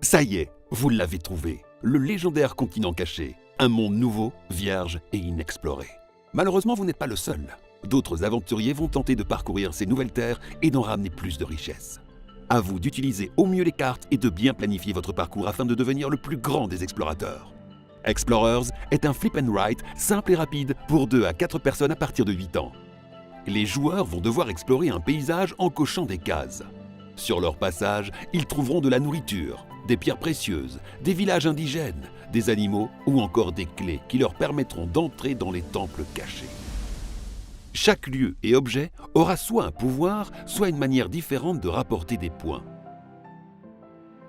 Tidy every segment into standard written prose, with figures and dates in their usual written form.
Ça y est, vous l'avez trouvé, le légendaire continent caché, un monde nouveau, vierge et inexploré. Malheureusement, vous n'êtes pas le seul. D'autres aventuriers vont tenter de parcourir ces nouvelles terres et d'en ramener plus de richesses. À vous d'utiliser au mieux les cartes et de bien planifier votre parcours afin de devenir le plus grand des explorateurs. Explorers est un flip and write simple et rapide pour 2 à 4 personnes à partir de 8 ans. Les joueurs vont devoir explorer un paysage en cochant des cases. Sur leur passage, ils trouveront de la nourriture, des pierres précieuses, des villages indigènes, des animaux ou encore des clés qui leur permettront d'entrer dans les temples cachés. Chaque lieu et objet aura soit un pouvoir, soit une manière différente de rapporter des points.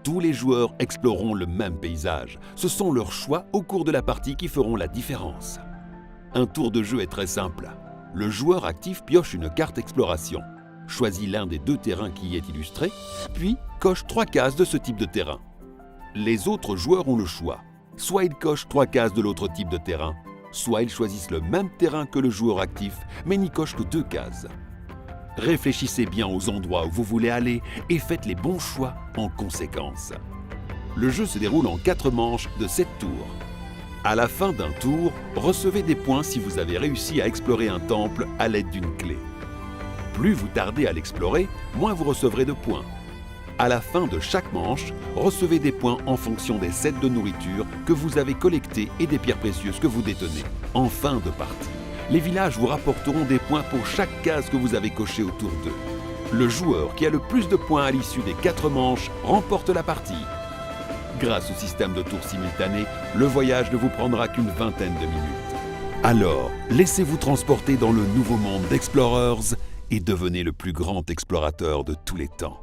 Tous les joueurs exploreront le même paysage. Ce sont leurs choix au cours de la partie qui feront la différence. Un tour de jeu est très simple. Le joueur actif pioche une carte exploration, choisit l'un des 2 terrains qui y est illustré, puis coche 3 cases de ce type de terrain. Les autres joueurs ont le choix. Soit ils cochent 3 cases de l'autre type de terrain, soit ils choisissent le même terrain que le joueur actif, mais n'y cochent que 2 cases. Réfléchissez bien aux endroits où vous voulez aller et faites les bons choix en conséquence. Le jeu se déroule en 4 manches de 7 tours. À la fin d'un tour, recevez des points si vous avez réussi à explorer un temple à l'aide d'une clé. Plus vous tardez à l'explorer, moins vous recevrez de points. À la fin de chaque manche, recevez des points en fonction des sets de nourriture que vous avez collectés et des pierres précieuses que vous détenez. En fin de partie, les villages vous rapporteront des points pour chaque case que vous avez cochée autour d'eux. Le joueur qui a le plus de points à l'issue des 4 manches remporte la partie. Grâce au système de tours simultanés, le voyage ne vous prendra qu'une vingtaine de minutes. Alors, laissez-vous transporter dans le nouveau monde d'Explorers et devenez le plus grand explorateur de tous les temps.